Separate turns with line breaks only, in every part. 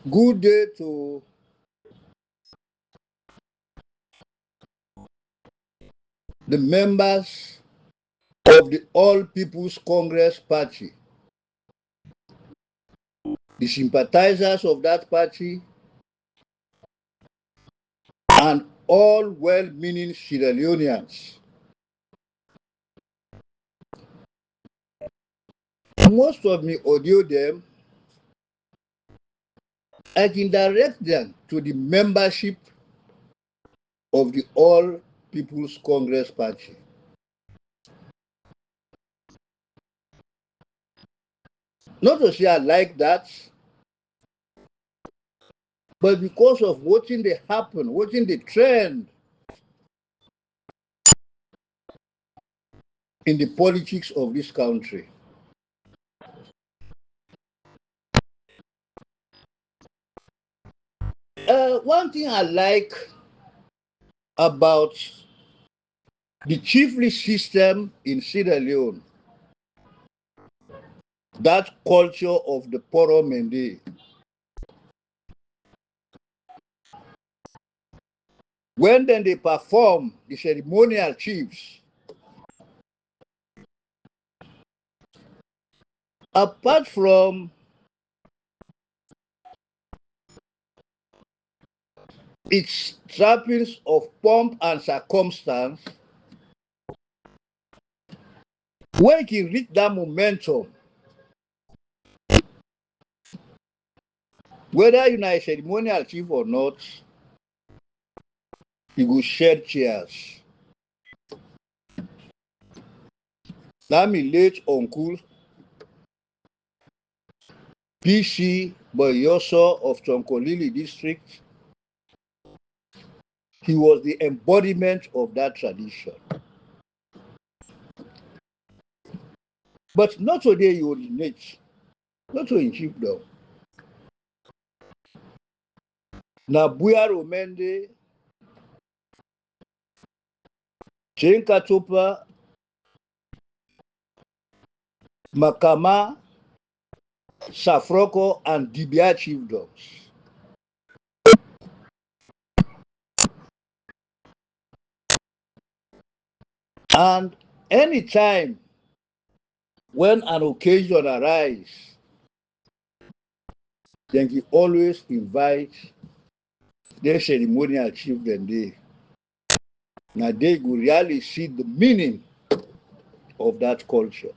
Good day to the members of the All People's Congress Party, the sympathizers of that party, and all well-meaning Sierra Leoneans. Most of me audio them, I can direct them to the membership of the All People's Congress Party. Not to say I like that, but because of watching the happen, watching the trend in the politics of this country. One thing I like about the chiefly system in Sierra Leone, that culture of the Poro Mende, when then they perform the ceremonial chiefs, apart from its trappings of pomp and circumstance, when he reach that momentum, whether you are a ceremonial chief or not, he go shed chairs. That my late uncle, PC Boyoso of Chonkolili district, he was the embodiment of that tradition. But not today you originate, not to in chiefdom. Na Buyaro Mende, Chenka Topa, Makama, Safroko, and Dibia chiefdoms. And anytime when an occasion arises, then he always invite the ceremonial chief then they. Now they go really see the meaning of that culture.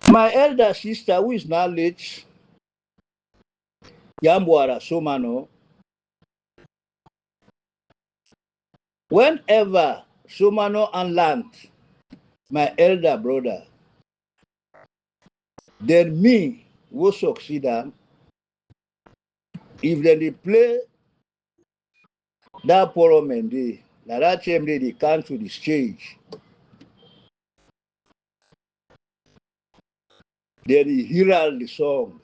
My elder sister, who is now late, Yambwara Somanoh, whenever Somanoh and land, my elder brother, then me will succeed am. If then they play that parliament day, na that time they come to the stage, then he hear the song.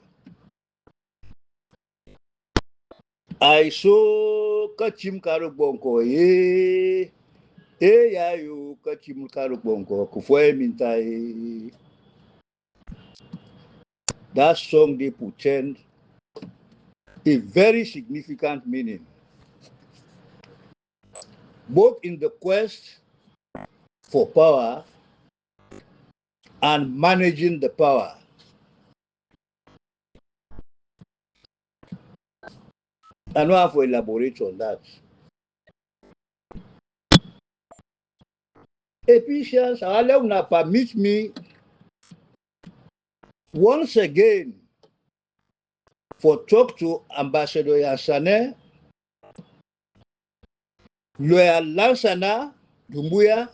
I so kachim karu bonko ya yo kachim karu bonko kufoe mintai. That song they pretend a very significant meaning, both in the quest for power and managing the power. I don't have to elaborate on that. Ephesians, Allah permit me once again for talk to Ambassador Yassane, Lawyer Lansana Dumbuya,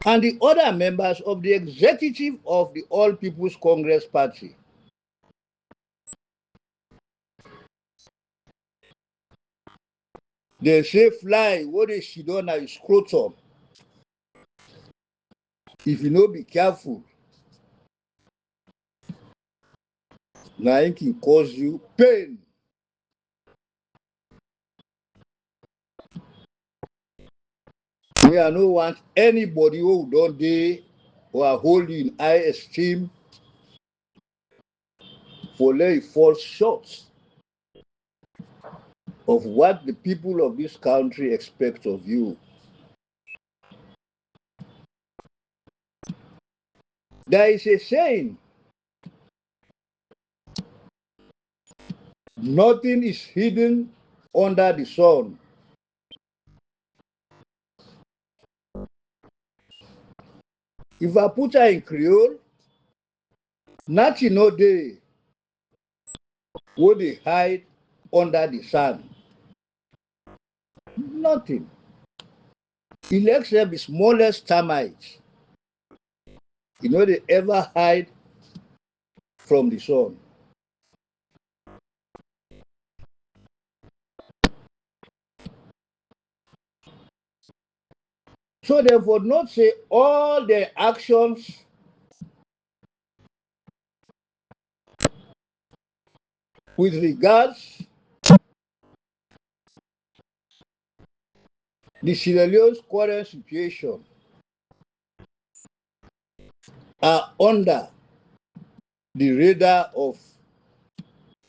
and the other members of the executive of the All People's Congress Party. They say fly, what is she done is scrotum. If you no be careful, now it can cause you pain. Me, I don't want anybody who don't dey or hold you in high esteem for letting you fall short of what the people of this country expect of you. There is a saying, nothing is hidden under the sun. If I put her in Creole, nothing no day would they hide under the sun. Nothing. Except the smallest termites. They ever hide from the sun. So therefore, not say all their actions with regards the Sierra Leone's current situation are under the radar of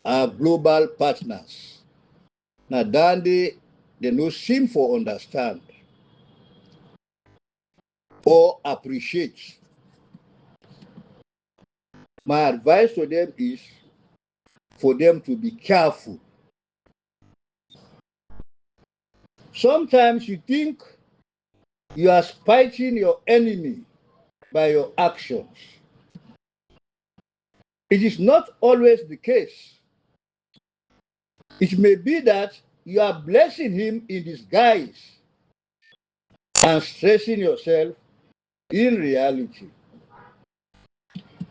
our global partners. Now, they no seem for understand or appreciate. My advice to them is for them to be careful. Sometimes you think you are spiting your enemy by your actions. It is not always the case. It may be that you are blessing him in disguise and stressing yourself in reality.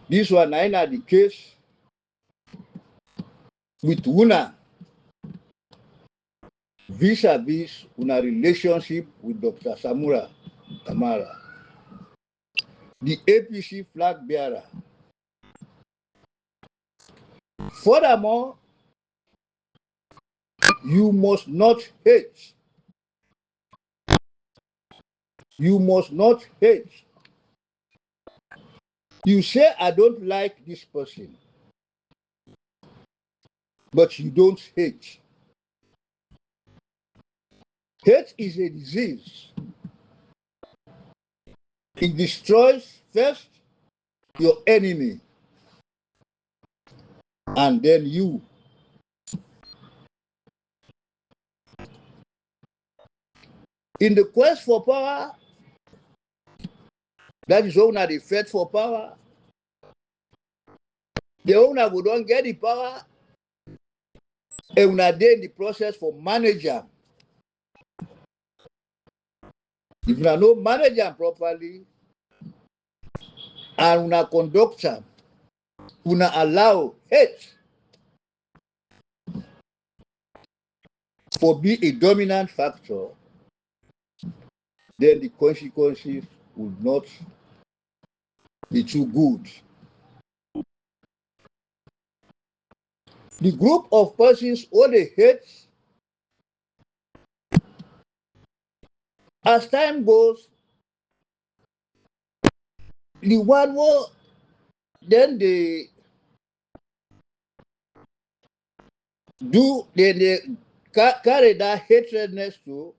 This one ain't the case with Una vis-a-vis una relationship with Dr. Samura Kamara, the APC flag bearer. Furthermore, you must not hate. You must not hate. You say, I don't like this person, but you don't hate. Hate is a disease. It destroys first your enemy and then you. In the quest for power, that is owner the fight for power. The owner who don't get the power, and una dey in the process for manager. If una no manage am properly, and una conduct am, una allow hate for be a dominant factor, then the consequences would not be too good. The group of persons who they hate, as time goes, the one who then they carry that hatredness to,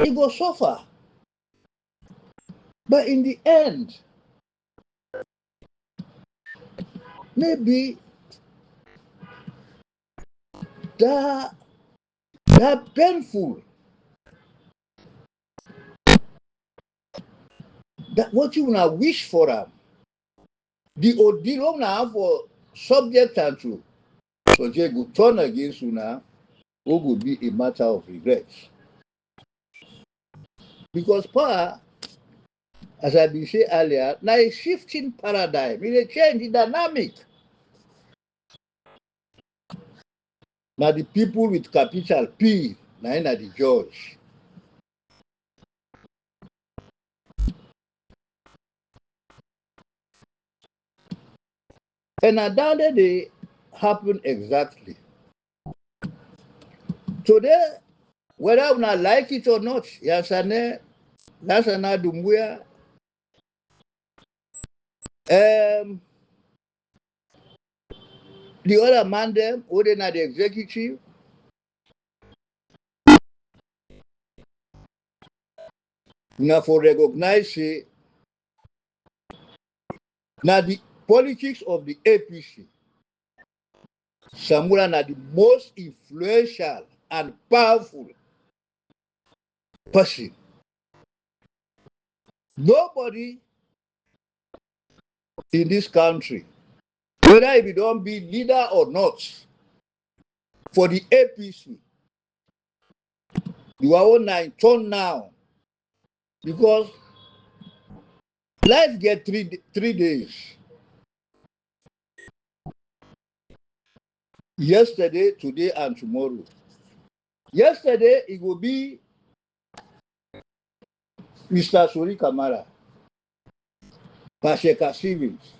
he go suffer. But in the end, maybe that painful, that what you wanna wish for them, the ordeal now for subject and to, so they go turn against you now, what would be a matter of regret. Because power, as I been saying earlier, now a shifting paradigm, it a change in dynamic. Now the people with capital P, now in the judge. And now that they happen exactly. Today, whether una like it or not, Yasane, Lasana Dumbuya, Um, the other man them, who they na the executive, na for recognize say na the politics of the APC. Samura na the most influential and powerful person. Nobody in this country, whether if you don't be leader or not, for the APC, you are on in turn now. Because life get three days. Yesterday, today, and tomorrow. Yesterday, it will be Mr. Suri Kamara, Pasheka Stevens.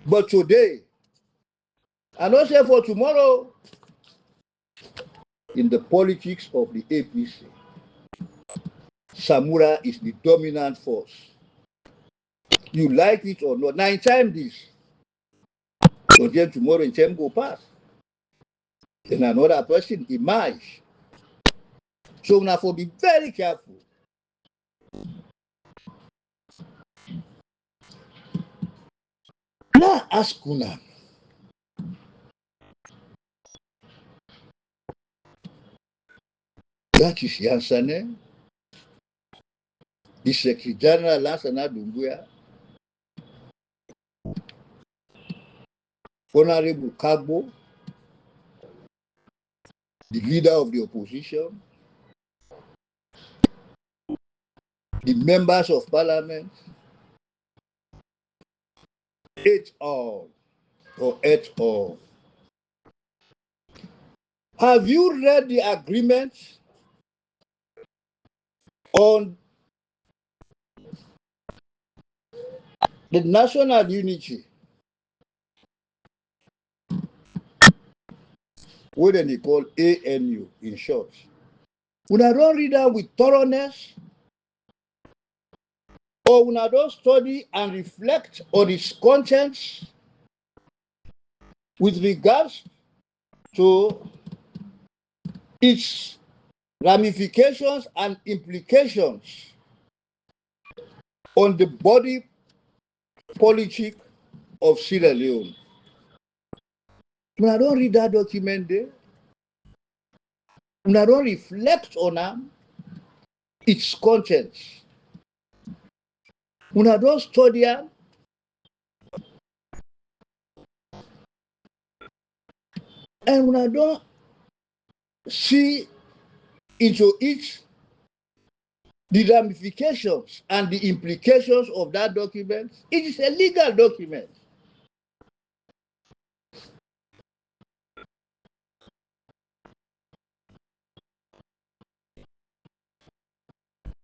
But today, and also for tomorrow, in the politics of the APC, Samura is the dominant force. You like it or not. 9 times this. So then tomorrow in time go pass. Then another person emerge. So now for be very careful. Now ask Kuna. That is Yansane. The Secretary General Lansana Dunguya. Honorable Kagbo, the leader of the opposition, the members of parliament, et al. Or et al. Have you read the agreement on the national unity? What they call ANU in short. When I don't read that with thoroughness, or when I don't study and reflect on its contents with regards to its ramifications and implications on the body politic of Sierra Leone. When I don't read that document there, when I don't reflect on its contents, when I don't study them, and when I don't see into it the ramifications and the implications of that document, it is a legal document.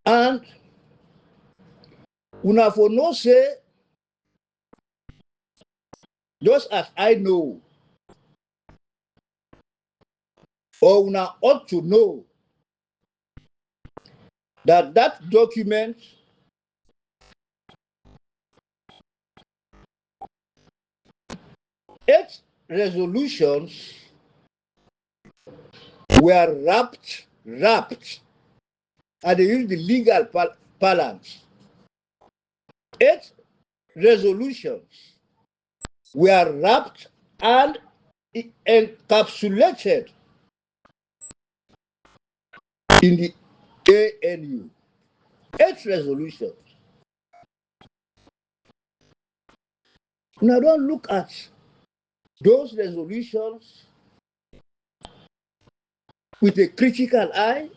And una for no say, just as I know, or una ought to know, that that document eight resolutions were wrapped, and they use the legal parlance. 8 resolutions were wrapped and encapsulated in the ANU. 8 resolutions. Now don't look at those resolutions with a critical eye.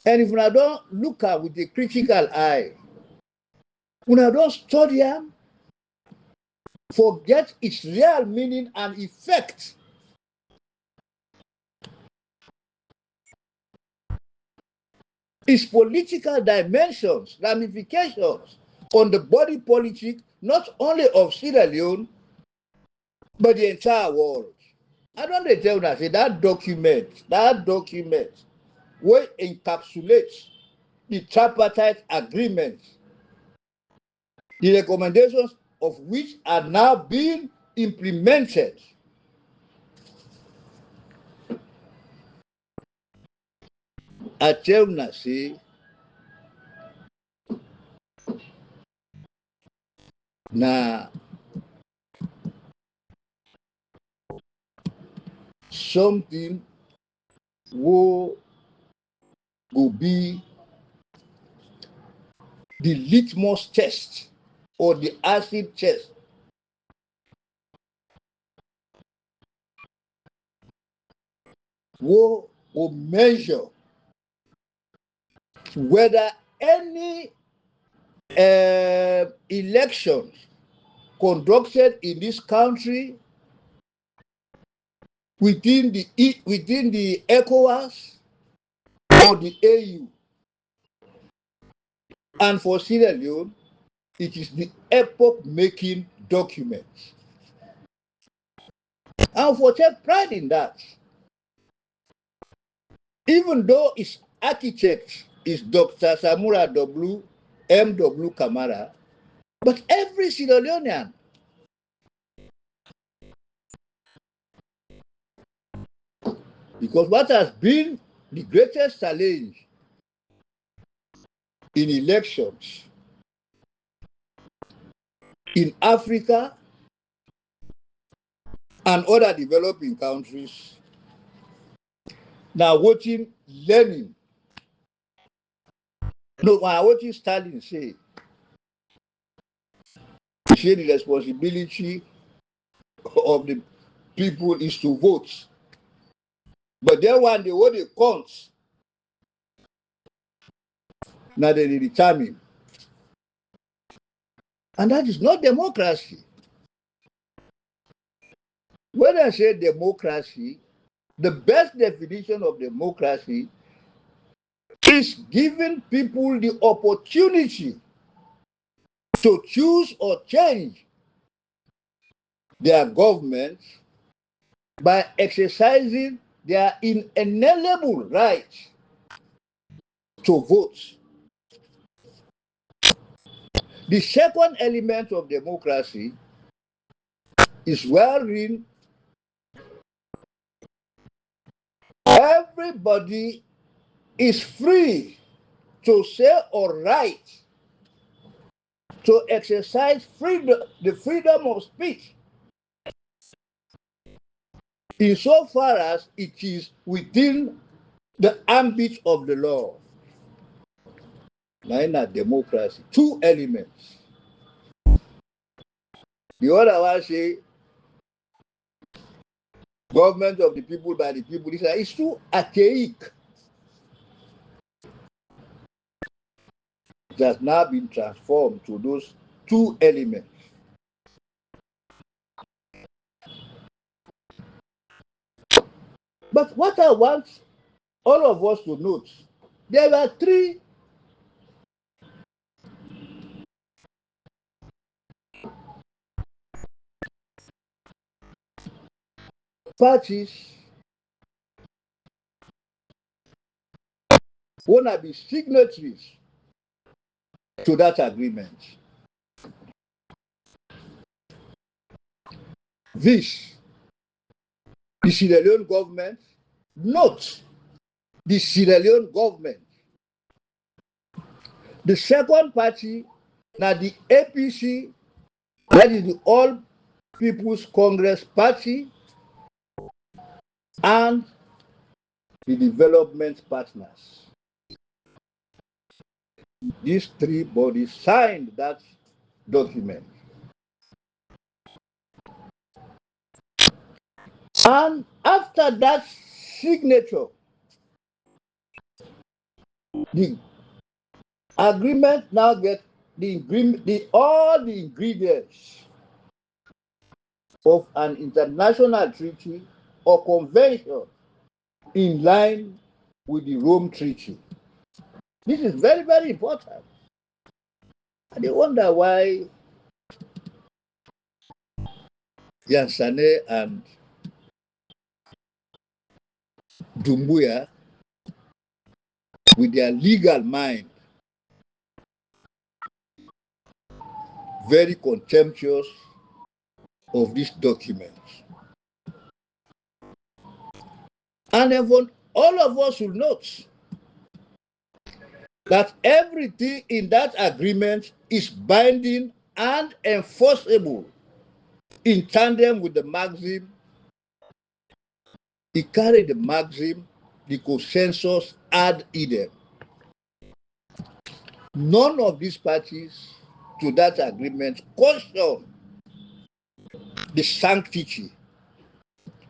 And if I don't look at with a critical eye, when I don't study them, forget its real meaning and effect. Its political dimensions, ramifications on the body politic, not only of Sierra Leone, but the entire world. I don't tell that say that document will encapsulate the tripartite agreement, the recommendations of which are now being implemented. I tell you, say, na something will be the litmus test or the acid test will measure whether any elections conducted in this country within the ECOWAS or the AU. And for Sierra Leone, it is the epoch-making document. And for take pride in that. Even though its architect is Dr. Samura M.W. Kamara, but every Sierra Leonean because what has been the greatest challenge in elections in Africa and other developing countries, now watching Lenin, no, watching Stalin say the responsibility of the people is to vote. But then when they what they count, now they determine. And that is not democracy. When I say democracy, the best definition of democracy is giving people the opportunity to choose or change their government by exercising their inalienable right to vote. The second element of democracy is wherein everybody is free to say or write, to exercise freedom, the freedom of speech, insofar as it is within the ambit of the law. Now in a democracy, two elements. The other one say government of the people by the people. It's too archaic. It has now been transformed to those two elements. But what I want all of us to note, there were three parties who want to be signatories to that agreement. This, the Sierra Leone government, not the Sierra Leone government. The second party, now the APC, that is the All People's Congress Party, and the development partners. These three bodies signed that document. And after that signature, the agreement now gets all the ingredients of an international treaty or convention in line with the Rome Treaty. This is very, very important. And they wonder why Yansane and Dumbuya, with their legal mind, very contemptuous of this document. And even all of us will note that everything in that agreement is binding and enforceable in tandem with the maxim. He carried the maxim, the consensus ad idem. None of these parties to that agreement question the sanctity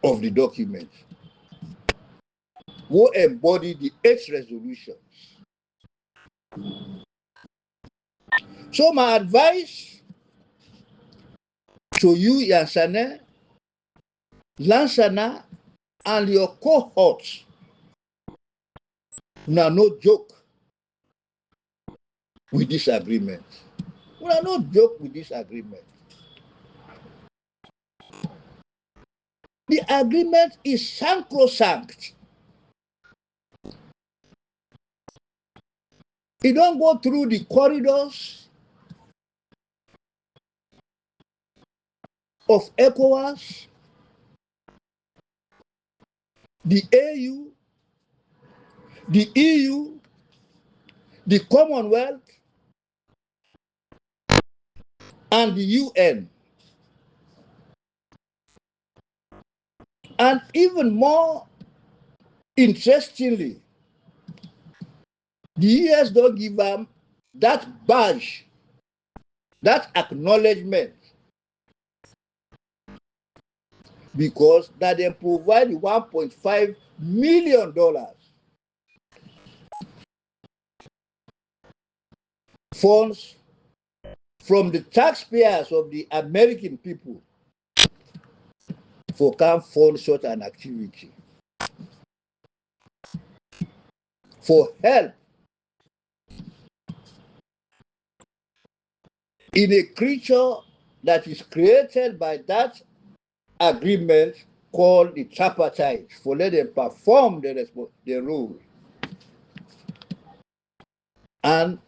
of the document, who embody the 8 resolutions. So my advice to you, Yansane, Lansana, and your cohorts, now no joke with this agreement. We are not joke with this agreement. The agreement is sacrosanct. It don't go through the corridors of ECOWAS, the AU, the EU, the Commonwealth, and the UN. And even more interestingly, the US don't give them that badge, that acknowledgement, because that they provide $1.5 million funds from the taxpayers of the American people for can fund such an activity, for help in a creature that is created by that agreement called the tripartite, for let them perform the role. And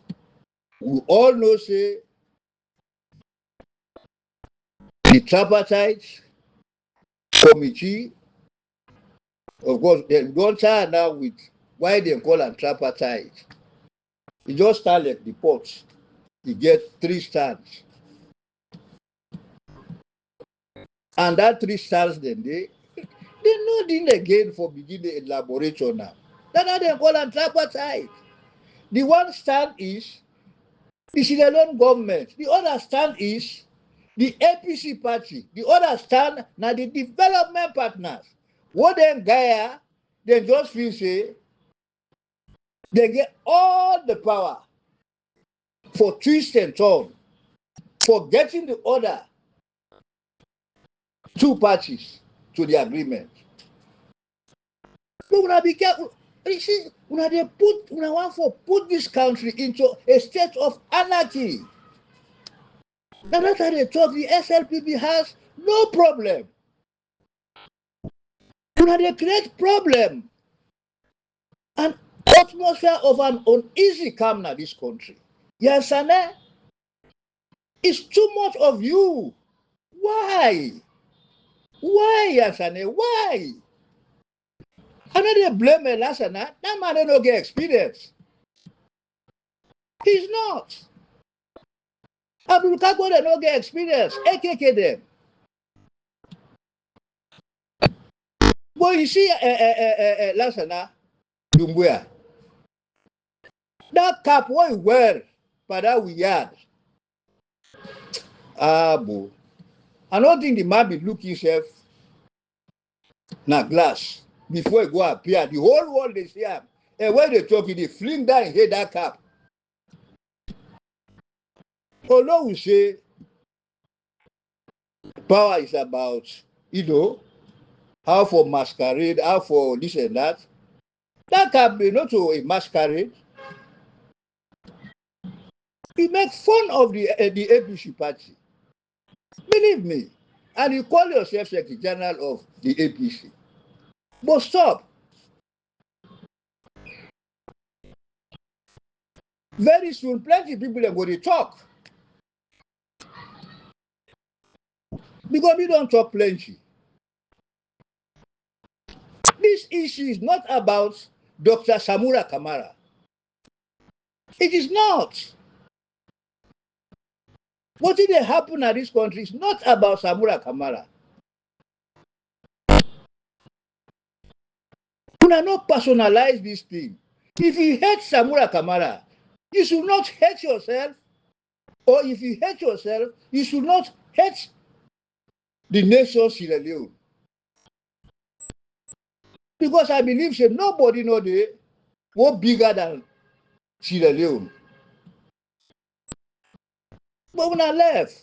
we all know, say, the tripartite committee, of course, they don't start now with why they call them tripartite. It just start like the pots. You get 3 stands. And that 3 stands, then they know the again for beginning the elaboration now. That's how they call them tripartite. The one stand is the Sierra Leone government. The other stand is the APC party. The other stand now the development partners. What then Gaia, they just feel say they get all the power for twist and turn, for getting the other 2 parties to the agreement. But we be careful. You see, we want to put this country into a state of anarchy. Now that's how they talk. The SLPP has no problem. They create problem. An atmosphere of an uneasy calm in this country. Yes, Sane, it's too much of you. Why? Why, Yasane? Why? I know they blame Lasana. That man don't get experience. He's not. Abdul Kako they don't get experience. AKK them. But you see, Lasana, Dumbuya, that cap what he wear, but that we had. Boo. I don't think the man be looking himself na glass before he go appear. The whole world they see him. And when they talk, they fling down and hit that cap. Although we say power is about, how for masquerade, how for this and that. That can be not to a masquerade. He makes fun of the APC party. Believe me. And you call yourself Secretary General of the APC. But stop. Very soon, plenty of people are going to talk. Because we don't talk plenty. This issue is not about Dr. Samura Kamara. It is not. What did happen in this country is not about Samura Kamara. You cannot personalize this thing. If you hate Samura Kamara, you should not hate yourself. Or if you hate yourself, you should not hate the nation Sierra Leone. Because I believe that nobody know the what bigger than Sierra Leone. But when I left,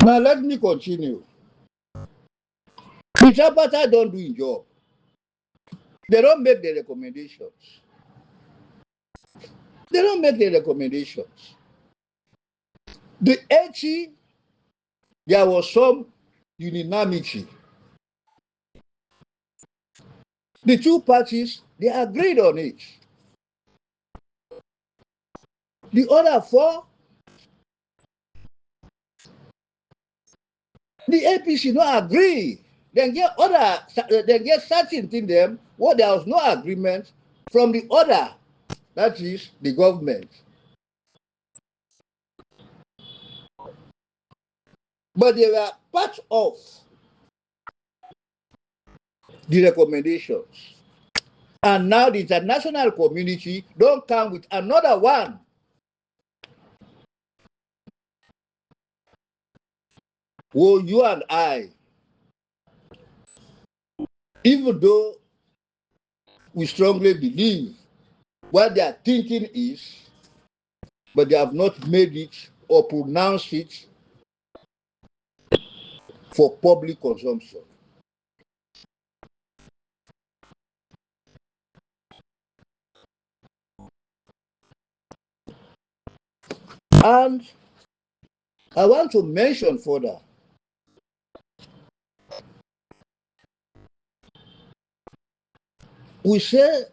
now let me continue. The Trapata don't do his job. They don't make the recommendations. They don't make the recommendations. The 80, there was some unanimity. The two parties, they agreed on it. The other four, the APC don't agree. They get certain things them what there was no agreement from the other, that is the government. But they were part of the recommendations. And now the international community don't come with another one. Well, you and I, even though we strongly believe what they are thinking is, but they have not made it or pronounced it for public consumption. And I want to mention further, we say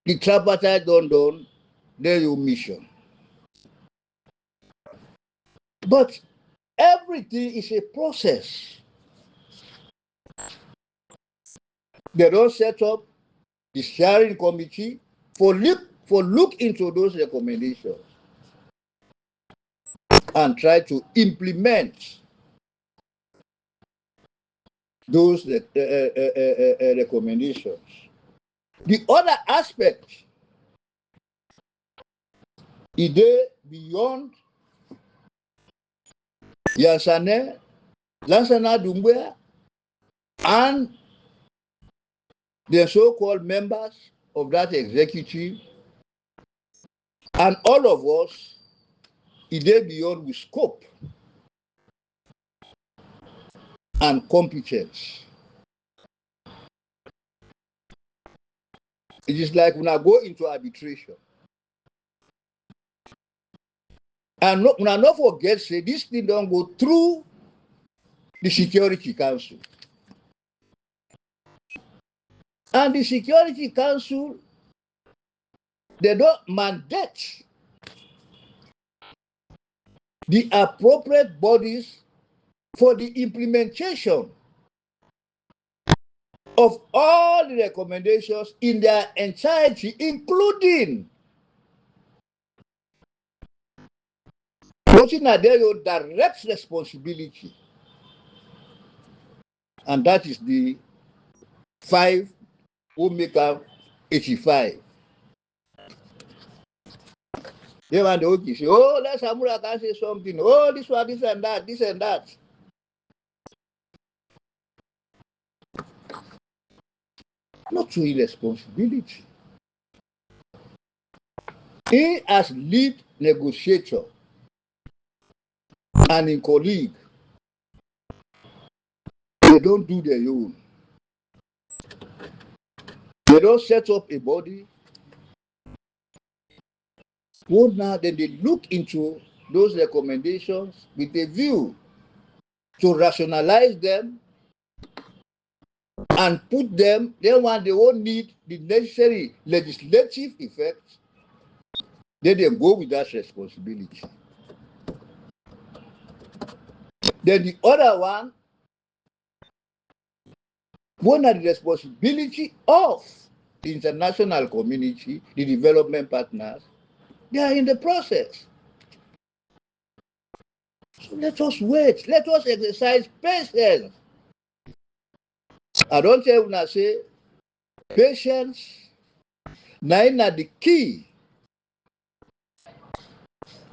the tripartite don't done their mission. But everything is a process. They don't set up the sharing committee for look into those recommendations and try to implement those recommendations. The other aspect is there beyond Yansane, Lansana Doumbouya, and the so-called members of that executive, and all of us, is there beyond with scope and competence. It is like when I go into arbitration. And when I not forget, say this thing don't go through the Security Council. And the Security Council, they don't mandate the appropriate bodies for the implementation of all the recommendations in their entirety, including putting at their direct responsibility. And that is the 5 who make up 85. They want to say, oh, let Samura can say something. Oh, this one, this and that, this and that. Not to irresponsibility. He as lead negotiator and in colleague, they don't do their own. They don't set up a body. Well, now then they look into those recommendations with a view to rationalize them and put them, then when they won't need the necessary legislative effect, then they go with that responsibility. Then the other one are the responsibility of the international community, the development partners. They are in the process. So let us wait. Let us exercise patience. I don't tell you say patience. Now the key.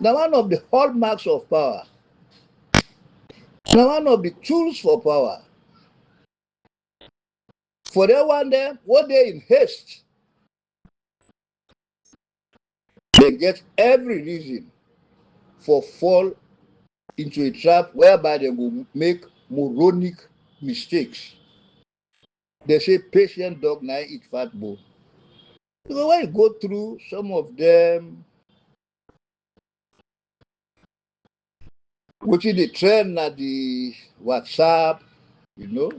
Now one of the hallmarks of power. Now one of the tools for power. For that one them, what they in haste, they get every reason for fall into a trap whereby they will make moronic mistakes. They say patient dog now eat fat bone. So when you go through some of them, which is the trend at the WhatsApp, you know.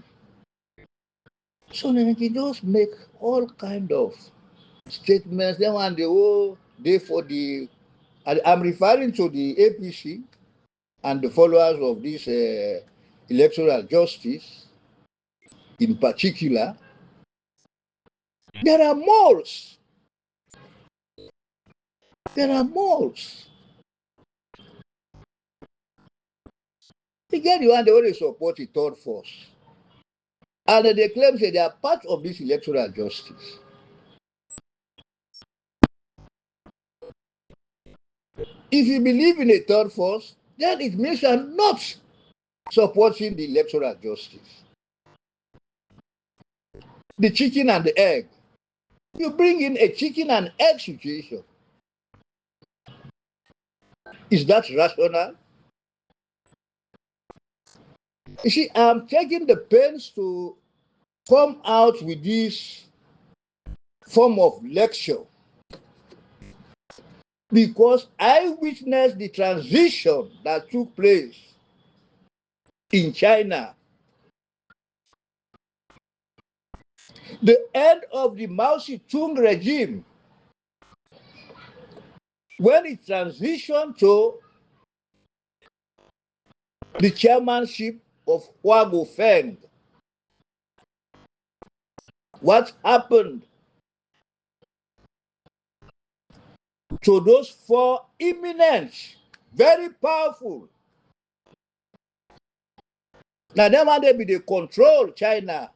So then they just make all kind of statements. Then when they oh, they for the, I'm referring to the APC and the followers of this electoral justice in particular. There are moles. There are moles. Again, you want they only support the third force. And they claim that they are part of this electoral justice. If you believe in a third force, then it means you are not supporting the electoral justice. The chicken and the egg. You bring in a chicken and egg situation. Is that rational? You see, I'm taking the pains to come out with this form of lecture because I witnessed the transition that took place in China. The end of the Mao Zedong regime, when it transitioned to the chairmanship of Hua Guofeng, what happened to those four eminent, very powerful? Now, them and they control China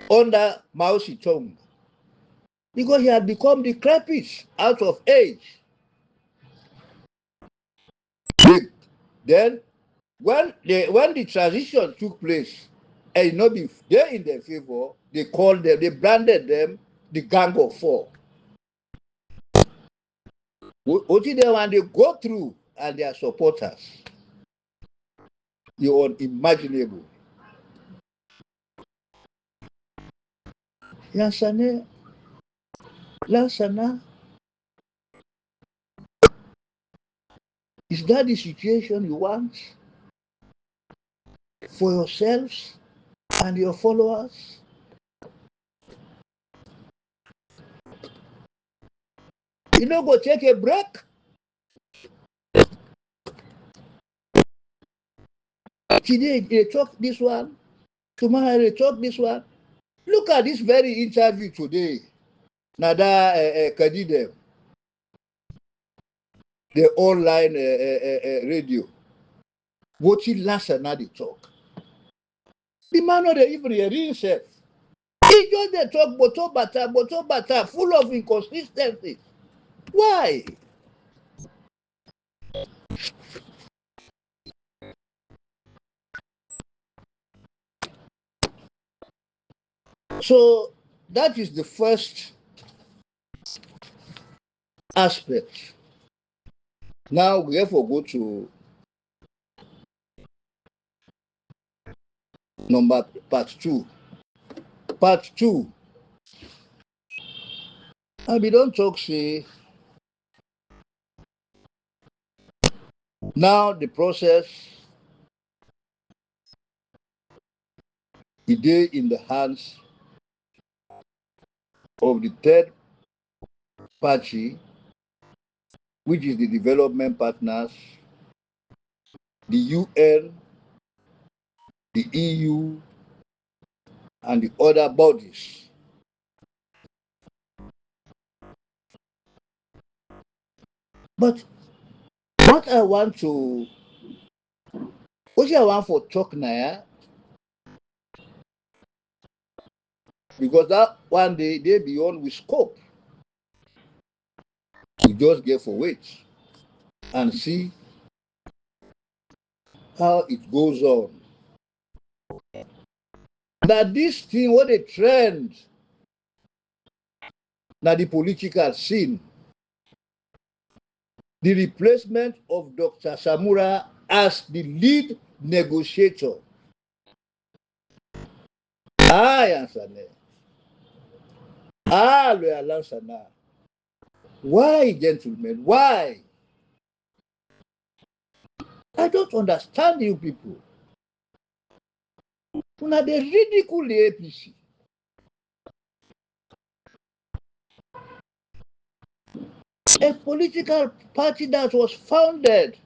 under Mao Zedong because he had become decrepit out of age. Then, when the transition took place, and not be they in their favor, they called them, they branded them the Gang of Four. What did they when they go through and their supporters? You're unimaginable. Lansana, Lansana, is that the situation you want for yourselves and your followers? You know, go take a break. Today they talk this one, tomorrow they talk this one. Look at this very interview today. Nada Kadidem, the online radio. Watching last and now they talk. The man not even hear himself. He just they talk boto bata, full of inconsistencies. Why? So that is the first aspect. Now we therefore go to number part two. Part two. And we don't talk say now the process e dey in the hands of the third party, which is the development partners, the UN, the EU, and the other bodies. But what I want for talk now, because that one day they beyond we scope. We just get for wait and see how it goes on. That this thing, what a trend, now the political scene, the replacement of Dr. Samura as the lead negotiator. I answer now. Loyal answer now. Why, gentlemen? Why? I don't understand you people. Now they ridicule the APC. A political party that was founded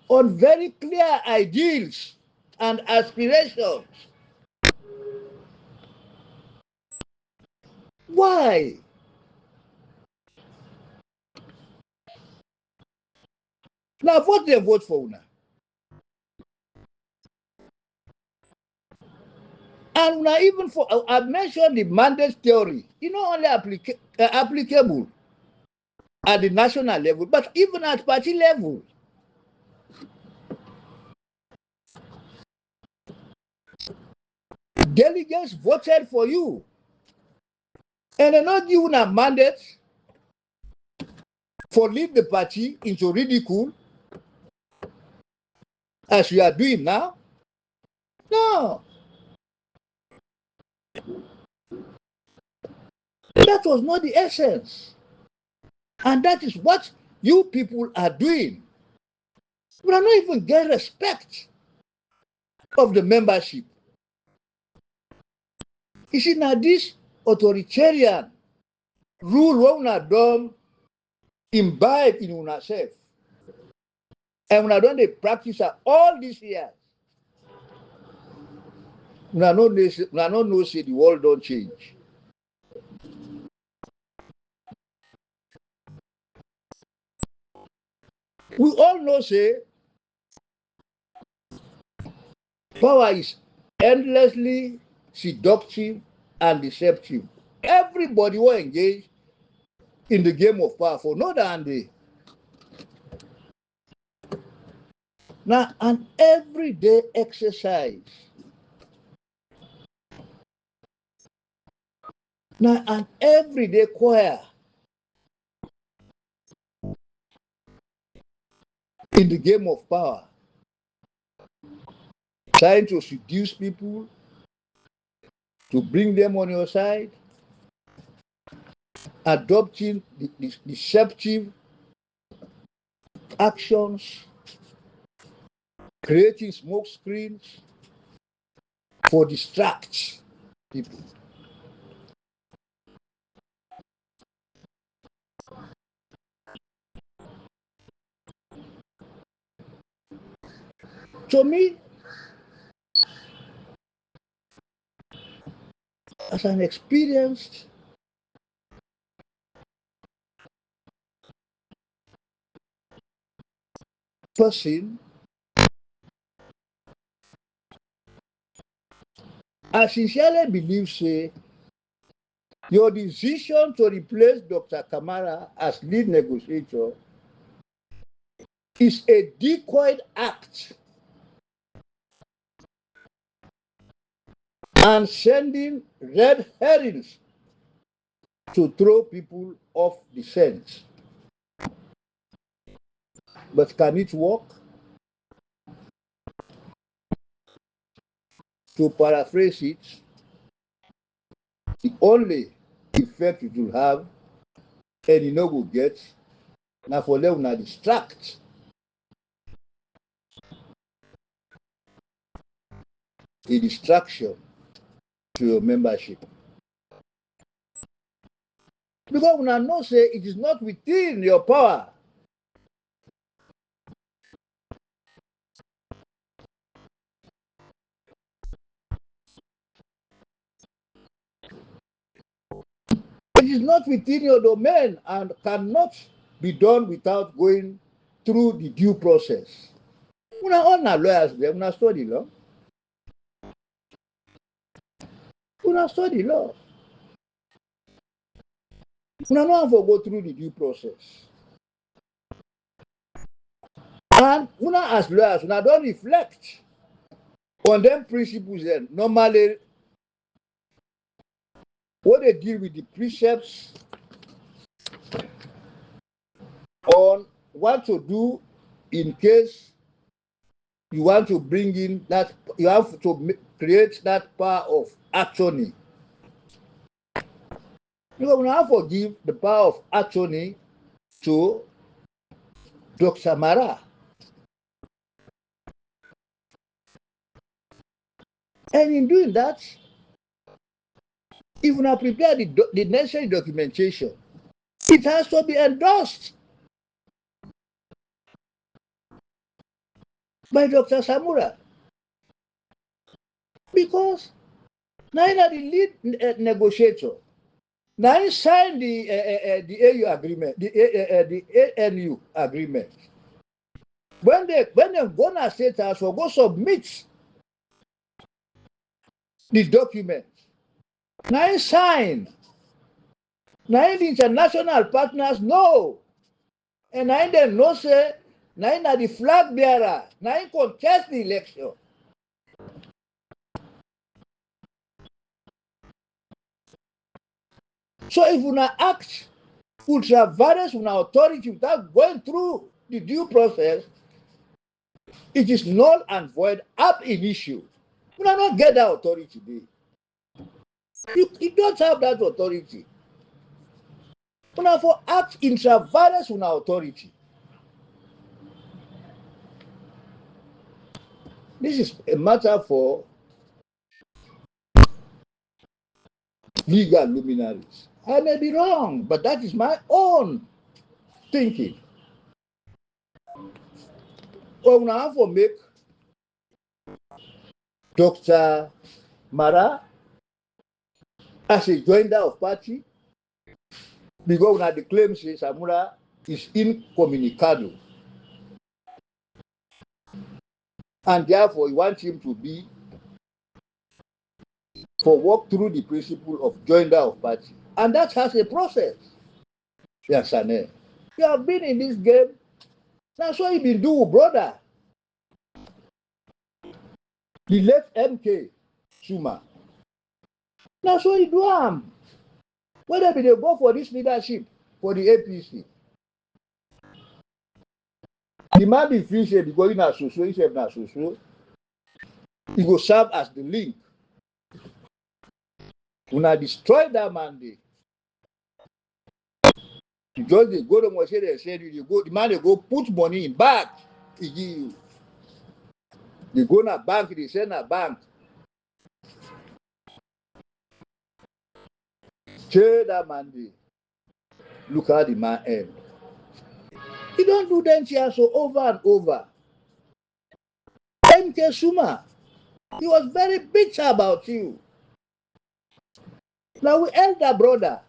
on very clear ideals and aspirations. Why? Now, what they vote for now? And now, even for, I mentioned the mandate theory, only applicable at the national level, but even at party level. Delegates voted for you. And they're not given a mandate for lead the party into ridicule, as we are doing now. No. That was not the essence. And that is what you people are doing. We are not even getting respect of the membership. You see, now this authoritarian rule what we have done imbibe in ourselves. And we have done the practice all these years. We are not know say the world don't change. We all know say power is endlessly seductive and deceptive. Everybody will engage in the game of power for no than day. Now, an everyday exercise. Now, an everyday choir in the game of power. Trying to seduce people, to bring them on your side, adopting the deceptive actions, creating smoke screens for distract people. To me, as an experienced person, I sincerely believe, say, your decision to replace Dr. Kamara as lead negotiator is a decoy act and sending red herrings to throw people off the scent. But can it work? To paraphrase it, the only effect it will have, and you know will get, now for them to distract a distraction to your membership. Because when I know say it is not within your power it is not within your domain and cannot be done without going through the due process. Una all na lawyers there, una study law. Una study law. Una no have to go through the due process. And una as lawyers, una don't reflect on them principles then. Normally, what they deal with the precepts on what to do in case you want to bring in that, you have to create that power of attorney. You will have to give the power of attorney to Dr. Mara. And in doing that, if you prepare the necessary documentation, it has to be endorsed by Dr. Samura. Because now the lead negotiator, now he signed the AU agreement, the ANU agreement. When they go to state house for go submit the document, now he sign. Now the international partners know, and now they know say now the flag bearer, now he contest the election. So if you act ultra vires with authority without going through the due process, it is null and void ab initio. You not get that authority there. You don't have that authority. You for act intra vires with authority. This is a matter for legal luminaries. I may be wrong, but that is my own thinking. Or we have to make Dr. Mara as a joiner of party, because when the claim says Samura is incommunicado, and therefore you want him to be for work through the principle of joiner of party, and that has a process. Yes, Sane. You have been in this game. That's what you been doing, brother. The late MK Suma. That's what you do. Whether they go for this leadership for the APC, the man be free say because in a social, he go serve as the link. When I destroy that mandate, you just they go to Moshe, they say you go, the man they go put money in bank, he give you. They go na bank, they send a bank. Share that mandate. Look how the man end. He don't do that here so over and over. MK Suma, he was very bitter about you. Now we elder brother.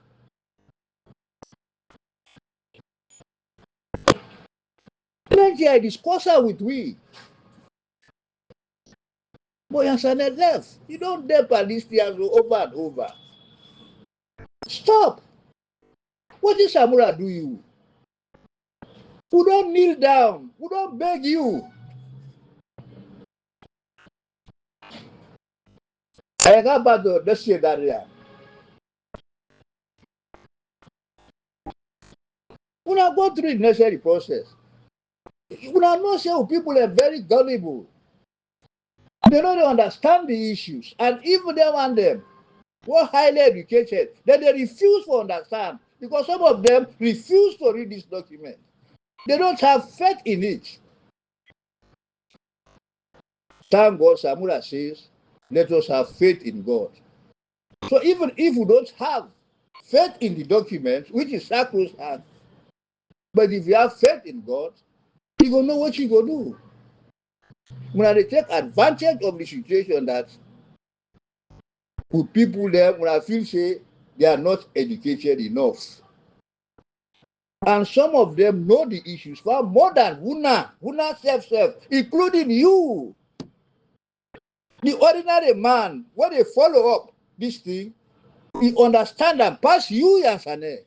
Plenty I discuss her with we. But Yasanet left. You don't dare Palestinians over and over. Stop. What did Samura do you? Who don't kneel down? Who don't beg you? I got about the shit area. When I go through the necessary process, when I know say people are very gullible. They don't understand the issues. And even they want them who are highly educated, then they refuse to understand because some of them refuse to read this document. They don't have faith in it. Thank God, Samura says, let us have faith in God. So even if you don't have faith in the document, which is sacrosanct, but if you have faith in God, you gonna know what you gonna do. When they take advantage of the situation that with people there, when I feel say they are not educated enough. And some of them know the issues far more than Una self, including you. The ordinary man, when they follow up this thing, he understand and pass you, Yansane.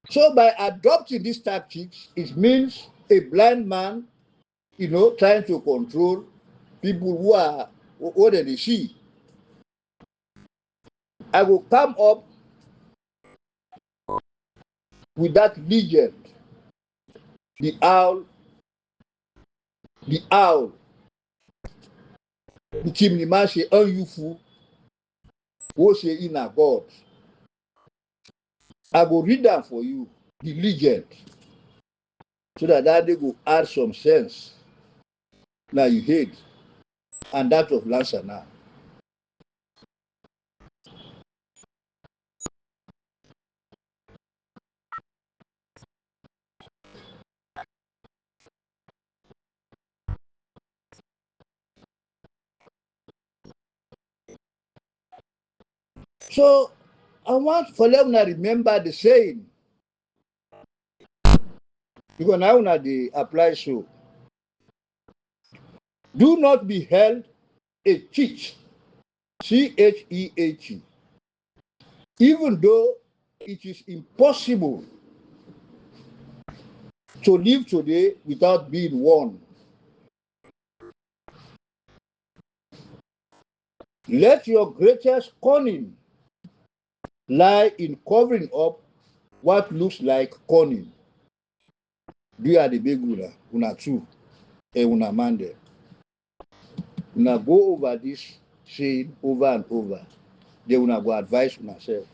So by adopting these tactics, it means a blind man, trying to control people who are what they see. I will come up with that legend, the owl, the owl, the chimney unyufu, who say in a God. I will read that for you, the legend, so that they will add some sense. Now you hate, and that of Lansana. So I want for them to remember the saying, because now they apply so. Do not be held a cheat, CHEAT, even though it is impossible to live today without being warned. Let your greatest cunning lie in covering up what looks like cunning. Do are the big una two, and una mande. Una go over this saying over and over. Then una go advise una self.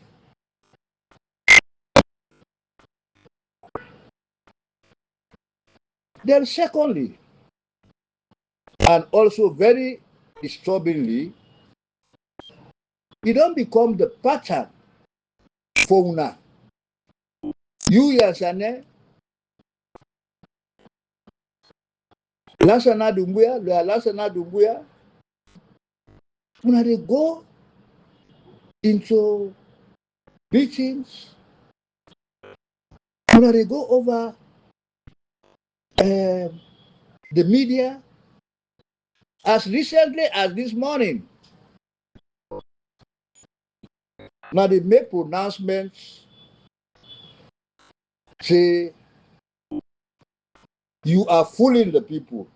Then secondly, and also very disturbingly, it don't become the pattern for una. You Yansane, Lansana Dumbuya, Lansana Dumbuya, una they go into meetings, una they go over the media. As recently as this morning, now they make pronouncements, say you are fooling the people,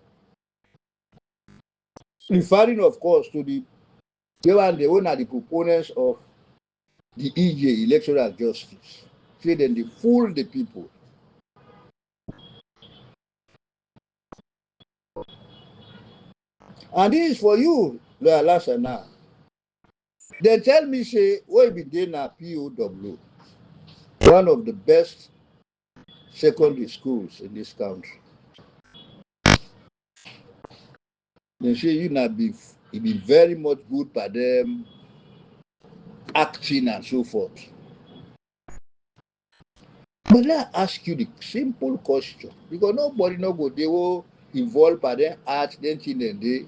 referring, of course, to they were one of the proponents of the EJ, electoral justice. Say then they fool the people. And this is for you, Lasana. They tell me, say, what be doing at POW, one of the best secondary schools in this country. They say you not be very much good by them acting and so forth. But let I ask you the simple question, because nobody no go they will involve by them art, then thing and they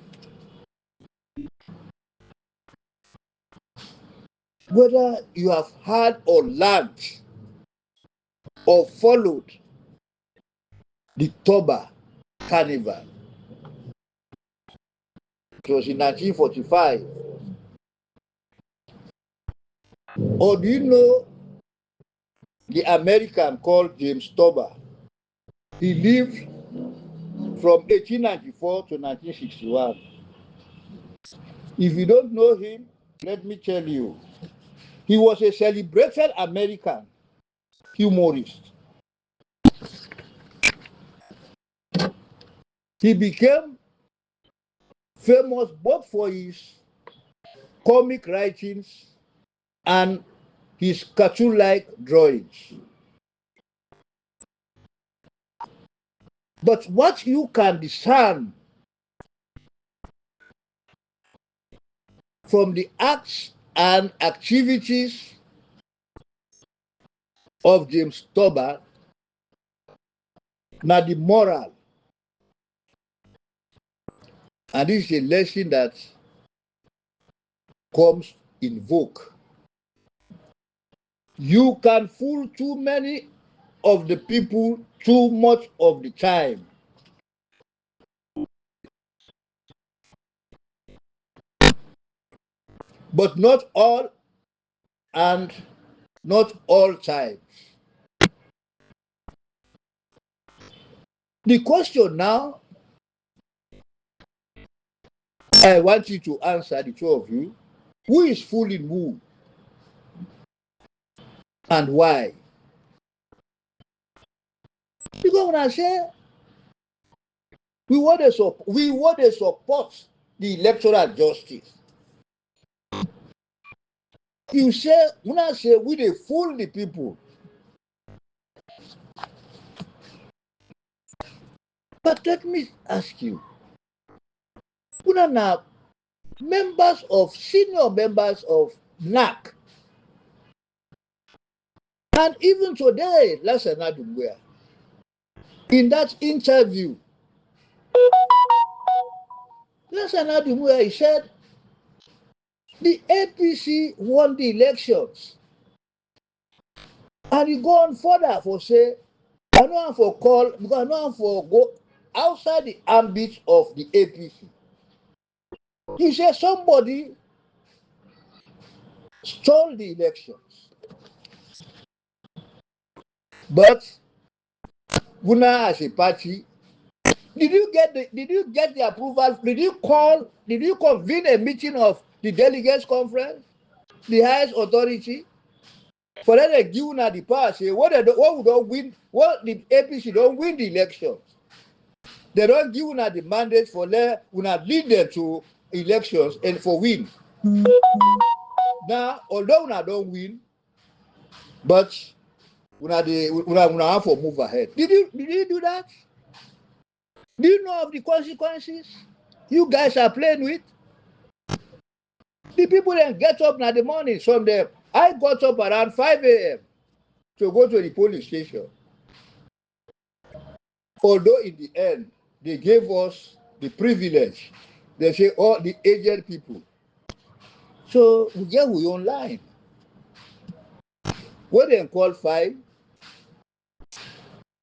whether you have heard or learned or followed the Toba Carnival. It was in 1945. Or do you know the American called James Toba? He lived from 1894 to 1961. If you don't know him, let me tell you, he was a celebrated American humorist. He became famous both for his comic writings and his cartoon-like drawings. But what you can discern from the acts and activities of James Toba, na the moral. And this is a lesson that comes in vogue. You can fool too many of the people too much of the time. But not all and not all times. The question now, I want you to answer, the two of you, who is fooling who and why? Because when I say we want to support the electoral justice, you say, when I say we dey fool the people. But let me ask you, una na senior members of NAC, and even today, Lasana Dumbuya, in that interview, Lasana Dumbuya, he said the APC won the elections. And he go on further for say, I know how for call, because I know how for go outside the ambit of the APC. He said somebody stole the elections. But Guna as a party, did you get the approval? Did you convene a meeting of the delegates conference, the highest authority? For them to give una the power, say what we don't win, what the APC don't win the elections. They don't give una the mandate for let una lead them to elections and for win. Now, although una don't win, but una have to move ahead. Did you do that? Do you know of the consequences you guys are playing with? The people then get up in the morning. Some them, I got up around 5 a.m. to go to the police station. Although in the end, they gave us the privilege. They say all the aged people. So we get we online. What they call 5,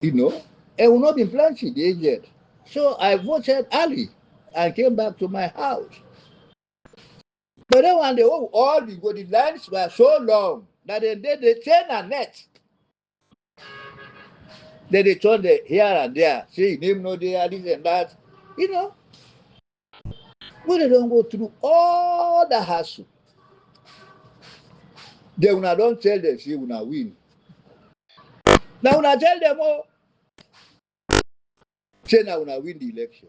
and will not be plenty, the aged. So I voted early and came back to my house. But then when the lines were so long that they turn a net. Then they turn the here and there, say name no there, this and that. When they don't go through all the hassle, they will not don't tell them, say, will not win. Now, when I tell them, say, now, will not win the election.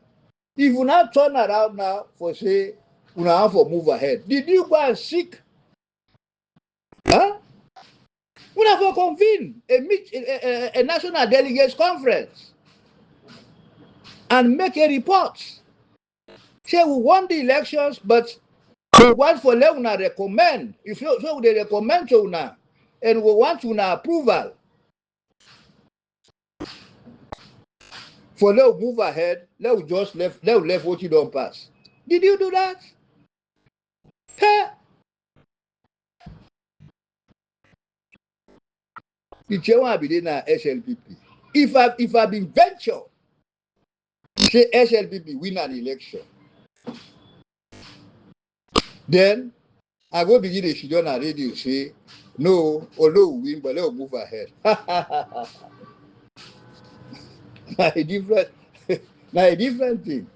If you not turn around now for say, we now have to move ahead. Did you go and seek? Huh? We have to convene a national delegates conference and make a report. Say we won the elections, but we want for let una recommend. If so they recommend to una, and we want una approval for let move ahead. Let left what you don't pass. Did you do that? Hey. The chairman be na SLPP. If I been venture, say SLPP win an election, then I go begin to sit on a radio say, no, although we win, but let's move ahead. Now a different thing.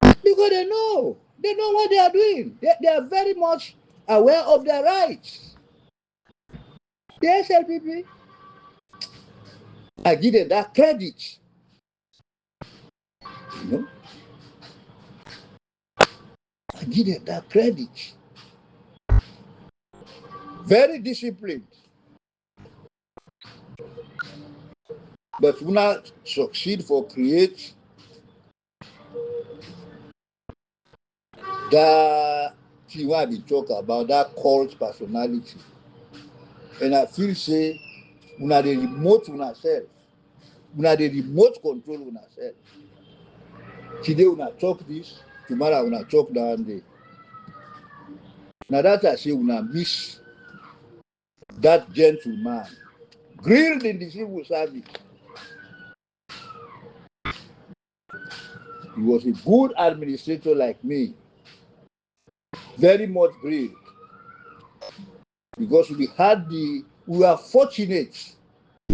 Because they know what they are doing. They are very much aware of their rights. The SLPP, I give them that credit. I give them that credit. Very disciplined. But we not succeed for create the thing wey I be talk about, that cult personality. And I feel say una dey remote una self, una dey remote control una self. Today una talk this, tomorrow una talk that day. Na that I say una miss that gentleman, grilled in the civil service. He was a good administrator like me, very much grilled. Because we were fortunate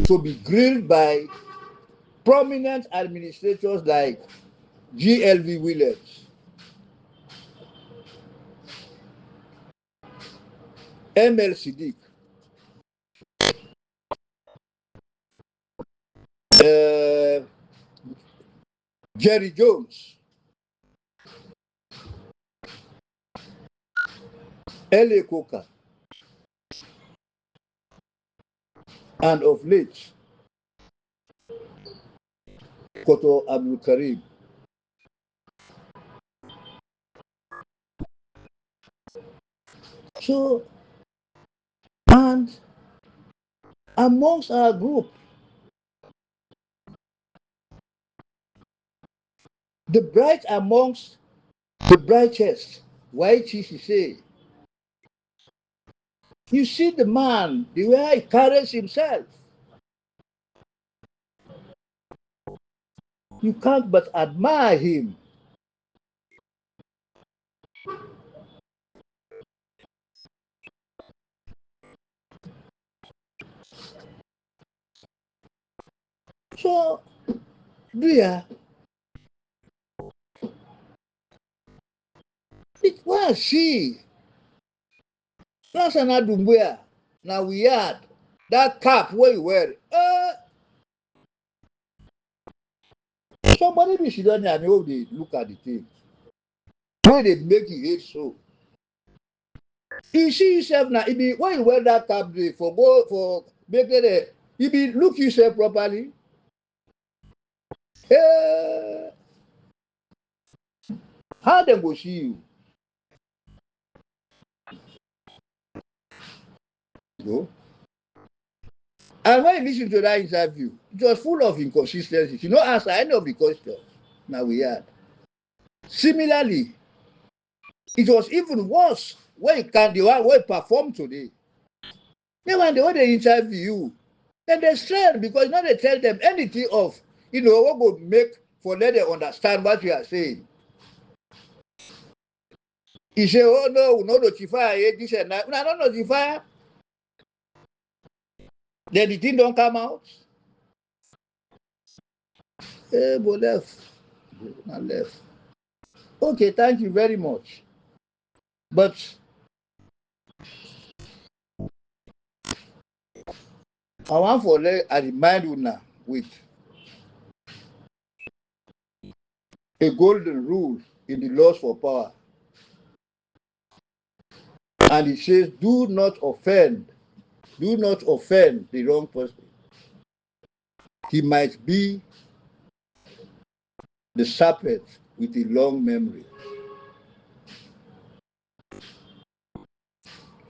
to be grilled by prominent administrators like GLV Williams, ML Siddiq, uh, Jerry Jones, LA Coker, and of late, Koto Abdul Karim. So, and amongst our group, the bright amongst the brightest, white she say, you see the man, the way he carries himself. You can't but admire him. So, dear, it was she. That's an Adumbuya. Now we had that cap where you wear. Somebody be sit down and know they look at the thing. Where they make you hate so. You see yourself now, it be when you wear that cap day for go for making it, you be look yourself properly. Hey, how them go see you? No. And when you listen to that interview, it was full of inconsistencies. You know, answer any of the questions. Now we had. Similarly, it was even worse when you can the one wey perform today. Then when they interview you, then they stress because you know they tell them anything of what would make for let them understand what you are saying. He say, oh no, we no notify this and that. We not notify. Then the thing don't come out. Hey, but left. Not left. Okay, thank you very much. But I want for let I remind you now with a golden rule in the laws for power. And it says, do not offend the wrong person. He might be the serpent with a long memory.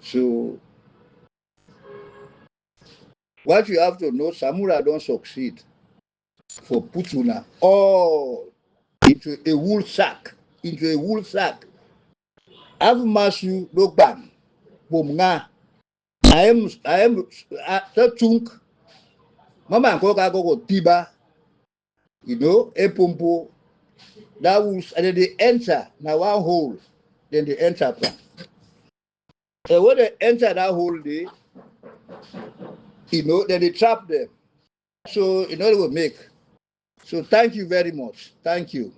So what you have to know, Samura don't succeed for Putuna all into a wool sack. Have masu look back. Bomga. I am tunk. Mama and Koka go tiba. A pumpo. That was and then they enter now one hole. Then they enter. And when they enter that hole, then they trap them. So, they will make. So, thank you very much. Thank you.